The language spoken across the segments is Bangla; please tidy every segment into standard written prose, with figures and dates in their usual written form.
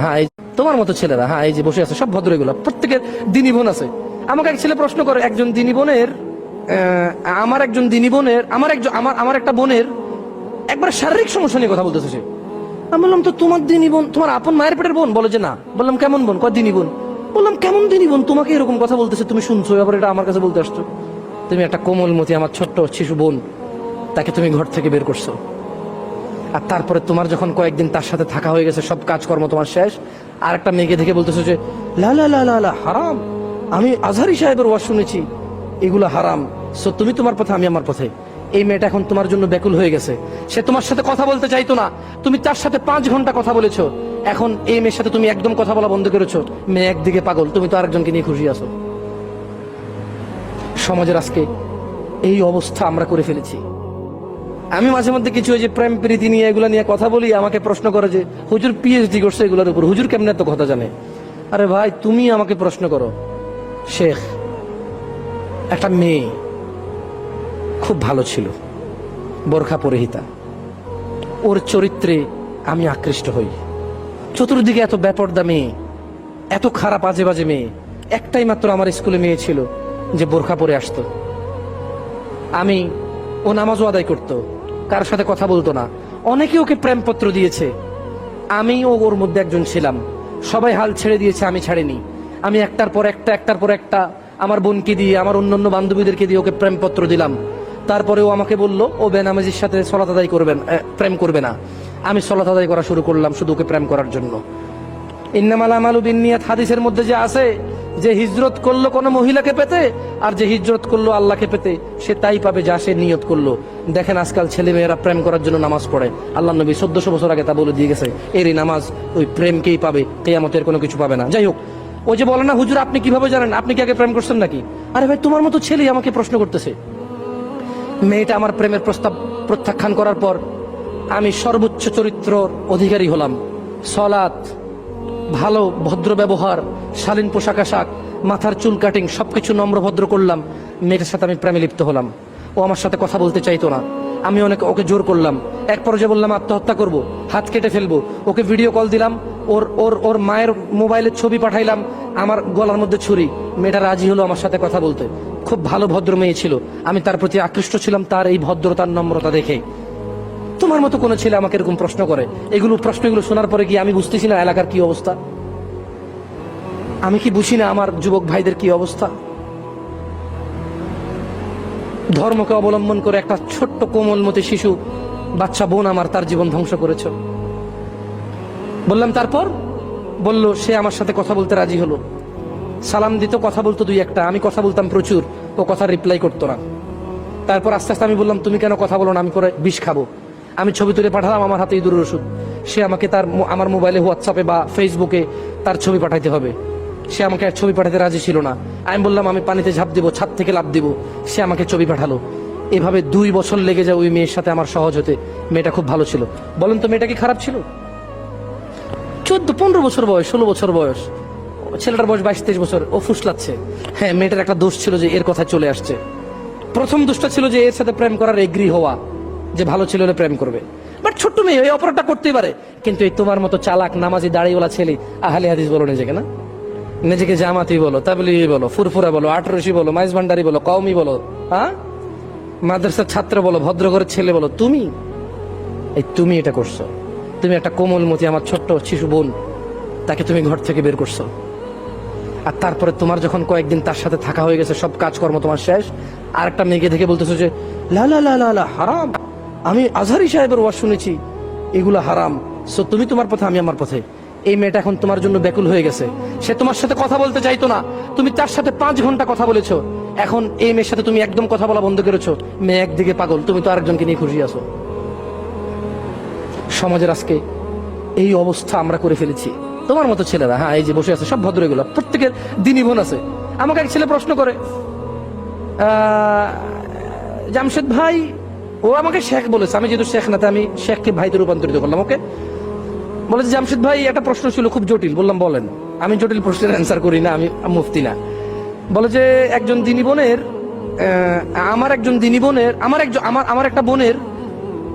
হ্যাঁ, এই তোমার মতো ছেলেরা, হ্যাঁ এই যে বসে আছে সব ভদ্র, এগুলো প্রত্যেকের দিনী বোন আছে। আমাকে এক ছেলে প্রশ্ন করে, একজন দিনী বোনের আমার একজন দিনী বোনের আমার একটা বোনের একবার শারীরিক সমস্যা নিয়ে কথা বলতেছে সে। আমি বললাম, তো তোমার দিনী বোন তোমার আপন মায়ের পেটের বোন? বলে যে না। বললাম, কেমন বোন? কয় দিনী বোন। বললাম, কেমন দিনী বোন? তোমাকে এরকম কথা বলতেছে, তুমি শুনছো, আবার এটা আমার কাছে বলতে আসছো? তুমি একটা কোমলমতি আমার ছোট্ট শিশু বোন, তাকে তুমি ঘর থেকে বের করছো, আর তারপরে তোমার যখন কয়েকদিন তার সাথে থাকা হয়ে গেছে, সব কাজকর্ম তোমার শেষ, আর একটা মেয়েকে দেখে বলতেছো যে লা লা লা লা লা হারাম, আমি আজহারি সাহেবের ওয়াজ শুনেছি, এগুলো হারাম। সো তুমি তোমার পথে, আমি আমার পথে। এই মেয়েটা এখন তোমার জন্য ব্যাকুল হয়ে গেছে, সে তোমার সাথে কথা বলতে চাইতো না, তুমি তার সাথে 5 ঘন্টা কথা বলেছো, এখন এই মেয়ের সাথে তুমি একদম কথা বলা বন্ধ করেছো। মেয়ে একদিকে পাগল, তুমি তো আরেকজনকে নিয়ে খুশি আছো। সমাজের আজকে এই অবস্থা আমরা করে ফেলেছি। আমি মাঝে মধ্যে কিছু ওই যে প্রেম প্রীতি নিয়ে এগুলো নিয়ে কথা বলি, আমাকে প্রশ্ন করে যে হুজুর পিএইচডি করছে এগুলোর উপর, হুজুর কেমনে এত কথা জানে? আরে ভাই, তুমি আমাকে প্রশ্ন করো। শেখ, একটা মেয়ে খুব ভালো ছিল, বোরখা পরিহিতা, ওর চরিত্রে আমি আকৃষ্ট হই। চতুর্দিকে এত বেপরদা মেয়ে, এত খারাপ আজে বাজে মেয়ে, একটাই মাত্র আমার স্কুলে মেয়ে ছিল যে বোরখা পরে আসতো। ও নামাজও আদায় করতো, কারোর সাথে কথা বলতো না, অনেকে ওকে প্রেমপত্র দিয়েছে, আমিও ওর মধ্যে একজন ছিলাম। সবাই হাল ছেড়ে দিয়েছে, আমি ছাড়িনি। আমি একটার পর একটা আমার বোনকে দিয়ে, আমার অন্যান্য বান্ধবীদেরকে দিয়ে ওকে প্রেমপত্র দিলাম। তারপরে ও আমাকে বলল ও বেনামাজির সাথে সলাত আদায় প্রেম করবে না। আমি সলাত আদায় করা শুরু করলাম শুধু ওকে প্রেম করার জন্য। ইন্নামাল আমালু বিন্নিয়াত হাদিসের মধ্যে যে আছে যে হিজরত করলো কোনো মহিলাকে পেতে, আর যে হিজরত করলো আল্লাহকে পেতে, সে তাই পাবে যা সে নিয়ত করলো। দেখেন আজকাল ছেলে মেয়েরা প্রেম করার জন্য নামাজ পড়ে, আল্লাহ নবী 1400 বছর আগে তা বলে দিয়ে গেছে, এরই নামাজ ওই প্রেমকেই পাবে, কিয়ামতের কোনো কিছু পাবে না। যাই হোক, ও যে বলে না হুজুর আপনি কিভাবে জানেন, আপনি কি আগে প্রেম করছেন নাকি? আরে ভাই, তোমার মতো ছেলে আমাকে প্রশ্ন করতেছে। মেয়েটা আমার প্রেমের প্রস্তাব প্রত্যাখ্যান করার পর আমি সর্বোচ্চ চরিত্র অধিকারী হলাম। সলাত, ভালো ভদ্র ব্যবহার, শালীন পোশাক আশাক, মাথার চুল কাটিং, সবকিছু নম্র ভদ্র করলাম। মেয়েটার সাথে আমি প্রেমে লিপ্ত হলাম। ও আমার সাথে কথা বলতে চাইতো না, আমি ওকে জোর করলাম। এক পর্যায়ে বললাম আত্মহত্যা করব, হাত কেটে ফেলবো। ওকে ভিডিও কল দিলাম, ওর ওর ওর মায়ের মোবাইলের ছবি পাঠাইলাম, আমার গলার মধ্যে ছুরি। মেয়েটা রাজি হলো আমার সাথে কথা বলতে। খুব ভালো ভদ্র মেয়ে ছিল, আমি তার প্রতি আকৃষ্ট ছিলাম তার এই ভদ্রতার নম্রতা দেখে। তোমার মতো কোনো ছেলে আমাকে এরকম প্রশ্ন করে, প্রশ্নগুলো শোনার পরে কি আমি বুঝতেছি না এলাকার কি অবস্থা? আমি কি বুঝি না আমার যুবক ভাইদের কি অবস্থা? ধর্মকে অবলম্বন করে একটা ছোট্ট কোমলমতি শিশু বাচ্চা বোন আমার, তার জীবন ধ্বংস করেছ। বললাম, তারপর বলল সে আমার সাথে কথা বলতে রাজি হলো, সালাম দিত, কথা বলতো 2-1টা, আমি কথা বলতাম প্রচুর, ও কথা রিপ্লাই করতো না। তারপর আস্তে আস্তে আমি বললাম তুমি কেন কথা বলো না, আমি করে বিষ খাবো। আমি ছবি তুলে পাঠালাম আমার হাতে ইঁদুরের ওষুধ, সে আমাকে আমার মোবাইলে হোয়াটসঅ্যাপে বা ফেসবুকে তার ছবি পাঠাইতে হবে। সে আমাকে ছবি পাঠাতে রাজি ছিল না। আমি বললাম আমি পানিতে ঝাঁপ দিব, ছাদ থেকে লাফ দিব, সে আমাকে ছবি পাঠালো। এভাবে 2 বছর লেগে যায় ওই মেয়ের সাথে আমার সহজ হতে। মেয়েটা খুব ভালো ছিল। বলেন তো মেয়েটা কি খারাপ ছিল? 14-15 বছর বয়স, 16 বছর বয়স, ছেলেটার বয়স 22-23 বছর, ও ফুসলাচ্ছে। হ্যাঁ, মেয়েটার একটা দোষ ছিল যে এর কথা চলে আসছে। প্রথম দোষটা ছিল যে এর সাথে প্রেম করার এগ্রি হওয়া, যে ভালো ছেলে হলে প্রেম করবে। বাট ছোট্ট মেয়ে এই অপরাধটা করতেই পারে, কিন্তু এই তোমার মতো চালাক নামাজি দাড়িওয়ালা ছেলে, আহলে হাদিস বলো নিজেকে, না নিজেকে জামাতি বলো, তাবলিগি বলো, ফুরফুরা বলো, আটরশি বলো, মাইজ ভান্ডারি বলো, কওমি বলো, হ্যাঁ মাদ্রাসার ছাত্র বলো, ভদ্র ঘরের ছেলে বলো, তুমি এটা করছো। তুমি একটা কোমলমতি আমার ছোট্ট শিশু বোন, তাকে তুমি ঘর থেকে বের করছো, আর তারপরে তোমার যখন কয়েকদিন তার সাথে থাকা হয়ে গেছে, সব কাজকর্ম তোমার শেষ, আর একটা মেয়েকে দেখে বলতেছো যে লা লা লা লা লা হারাম, আমি আজহারি সাহেবের ওয়াজ শুনেছি, এগুলো হারাম। সো তুমি তোমার পথে, আমি আমার পথে। এই মেয়েটা এখন তোমার জন্য ব্যাকুল হয়ে গেছে, সে তোমার সাথে কথা বলতে চাইতো না, তুমি তার সাথে 5 ঘন্টা কথা বলেছো, এখন এই মেয়ের সাথে তুমি একদম কথা বলা বন্ধ করেছো। মেয়ে একদিকে পাগল, তুমি তো আরেকজনকে নিয়ে খুশি আছো। সমাজের আজকে এই অবস্থা আমরা করে ফেলেছি। তোমার মতো ছেলেরা, হ্যাঁ এই যে বসে আছে সব ভদ্র, এগুলো প্রত্যেকের দিনী বোন আছে। আমাকে এক ছেলে প্রশ্ন করে, জামশেদ ভাই, ও আমাকে শেখ বলেছে, আমি যেহেতু শেখ না তাই আমি শেখকে ভাইতে রূপান্তরিত করলাম। ওকে বলে যে জামশেদ ভাই একটা প্রশ্ন ছিল খুব জটিল। বললাম বলেন। আমি জটিল প্রশ্নের অ্যান্সার করি না, আমি মুফতি না। বলে যে একজন দিনী বোনের আমার একজন দিনী বোনের আমার একটা বোনের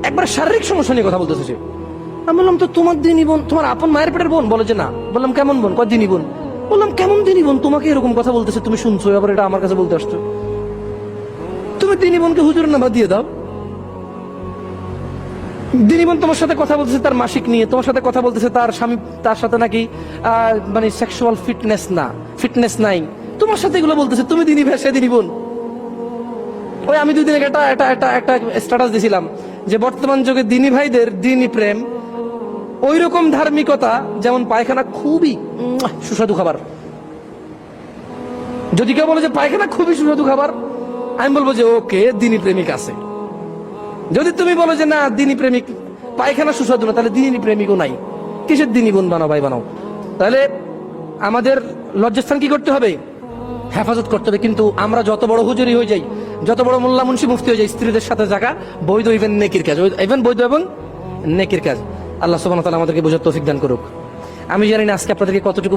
একবার শারীরিক সমস্যা নিয়ে কথা বলতেছে সে। আমি বললাম তো তোমার দিনই বোন, তোমার আপন মায়ের পেটের বোন? বলে যে না। বললাম কেমন বোন? কয় দিনই বোন। বললাম কেমন দিনই বোন? তোমাকে এরকম কথা বলতেছে, তুমি শুনছো, আবার এটা আমার কাছে বলতে আসছো। তুমি দিনই বোনকে হুজুরের নাম্বার দিয়ে দাও। দিনই বোন তোমার সাথে কথা বলতেছে তার মাসিক নিয়ে, তোমার সাথে কথা বলতেছে তার স্বামী, তার সাথে নাকি মানে সেক্সুয়াল ফিটনেস নাই, তোমার সাথে এগুলো বলতেছে, তুমি দিনই ভাই, সে দিনই বোন। ওই আমি 2 দিন আগে একটা স্ট্যাটাস দিছিলাম যে বর্তমান যুগে দিনী ভাইদের দিনী প্রেম ওই রকম ধার্মিকতা যেমন পায়খানা খুবই সুস্বাদু খাবার। যদি কেউ বলে যে পায়খানা খুবই সুস্বাদু খাবার, আমি বলবো যে ওকে, দিনী প্রেমিক আছে। যদি তুমি বলো যে না দিনী প্রেমিক পায়খানা সুস্বাদু না, তাহলে দিনী প্রেমিকও নাই। কিসের দিনী বোন বানাও, ভাই বানাও। তাহলে আমাদের লজ্জাস্থান কি করতে হবে? হেফাজত করতে হবে। কিন্তু আমরা যত বড় হুজুরি হয়ে যাই, যত বড় মোল্লা মুন্সি মুফতি হয়ে যাই, স্ত্রীদের সাথে থাকা বৈধ, ইভেন নেকির কাজ, ইভেন বৈধ এবং নেকির কাজ। আল্লাহ সুবহানাহু ওয়া তাআলা আমাদেরকে বোঝার তৌফিক দান করুক। আমি জানি না আজকে আপনাদেরকে কতটুকু